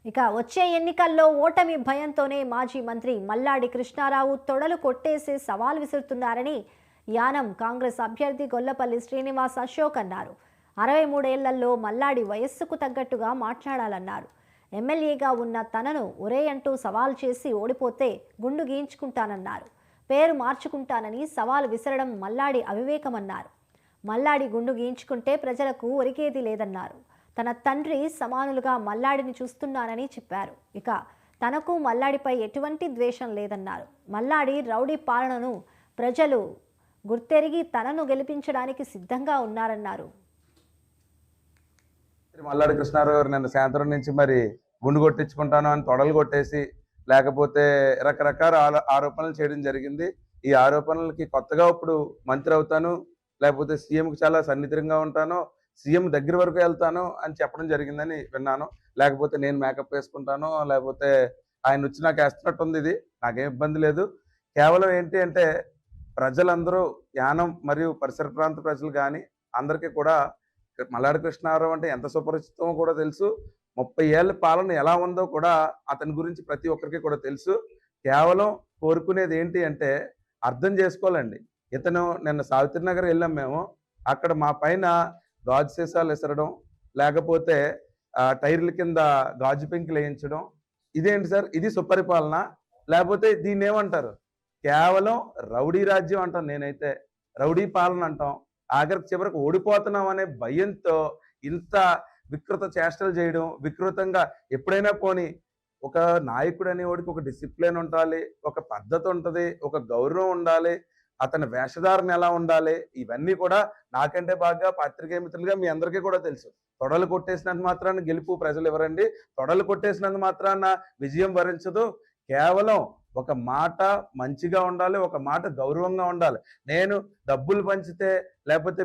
ఇక వచ్చే ఎన్నికల్లో ఓటమి భయంతోనే మాజీ మంత్రి మల్లాడి కృష్ణారావు తొడలు కొట్టేసే సవాల్ విసురుతున్నారని యానం కాంగ్రెస్ అభ్యర్థి గొల్లపల్లి శ్రీనివాస్ అశోక్ అన్నారు. 63 ఏళ్లలో మల్లాడి వయస్సుకు తగ్గట్టుగా మాట్లాడాలన్నారు. ఎమ్మెల్యేగా ఉన్న తనను ఒరే అంటూ సవాల్ చేసి ఓడిపోతే గుండు గీయించుకుంటానన్నారు. పేరు మార్చుకుంటానని సవాల్ విసరడం మల్లాడి అవివేకమన్నారు. మల్లాడి గుండు గీయించుకుంటే ప్రజలకు ఒరిగేది లేదన్నారు. తన తండ్రి సమానులుగా మల్లాడిని చూస్తున్నానని చెప్పారు. ఇక తనకు మల్లాడిపై ఎటువంటి ద్వేషం లేదన్నారు. మల్లాడి రౌడీ పాలనను ప్రజలు గుర్తెరిగి తనను గెలిపించడానికి సిద్ధంగా ఉన్నారన్నారు. మల్లాడి కృష్ణారావు గారు నిన్న సాయంత్రం నుంచి మరి గుండు కొట్టించుకుంటాను అని తొడలు కొట్టేసి లేకపోతే రకరకాల ఆరోపణలు చేయడం జరిగింది. ఈ ఆరోపణలకి కొత్తగా ఇప్పుడు మంత్రి అవుతాను, లేకపోతే సీఎంకి చాలా సన్నిహితంగా ఉంటాను, సీఎం దగ్గర వరకు వెళ్తాను అని చెప్పడం జరిగిందని విన్నాను. లేకపోతే నేను మేకప్ వేసుకుంటాను, లేకపోతే ఆయన వచ్చి నాకు వేస్తున్నట్టుంది. ఇది నాకేం ఇబ్బంది లేదు. కేవలం ఏంటి అంటే ప్రజలందరూ యానం మరియు పరిసర ప్రాంత ప్రజలు కానీ అందరికీ కూడా మల్లాడి కృష్ణారావు అంటే ఎంత సుపరిచితమో కూడా తెలుసు. 30 ఏళ్ల పాలన ఎలా ఉందో కూడా అతని గురించి ప్రతి ఒక్కరికి కూడా తెలుసు. కేవలం కోరుకునేది ఏంటి అంటే అర్థం చేసుకోవాలండి. ఇతను నిన్న సావిత్రి నగర్ వెళ్ళాం మేము. అక్కడ మా పైన గాజు సీసాలు విసరడం, లేకపోతే టైర్ల కింద గాజు పెంకులు వేయించడం. ఇదేంటి సార్? ఇది సుపరిపాలన? లేకపోతే దీన్ని ఏమంటారు? కేవలం రౌడీ రాజ్యం అంటాం. నేనైతే రౌడీ పాలన అంటాం. ఆఖరికి చివరికి ఓడిపోతున్నాం అనే భయంతో ఇంత వికృత చేష్టలు చేయడం, వికృతంగా ఎప్పుడైనా పోని ఒక నాయకుడు అనేవాడికి ఒక డిసిప్లిన్ ఉండాలి, ఒక పద్ధతి ఉంటుంది, ఒక గౌరవం ఉండాలి, అతని వేషధారణ ఎలా ఉండాలి, ఇవన్నీ కూడా నాకంటే బాగా పాత్రికేయ మిత్రులుగా మీ అందరికీ కూడా తెలుసు. తొడలు కొట్టేసినంత మాత్రాన గెలుపు ప్రజలు ఇవ్వరండి. తొడలు కొట్టేసినంత మాత్రాన విజయం వరించదు. కేవలం ఒక మాట మంచిగా ఉండాలి, ఒక మాట గౌరవంగా ఉండాలి. నేను డబ్బులు పంచితే లేకపోతే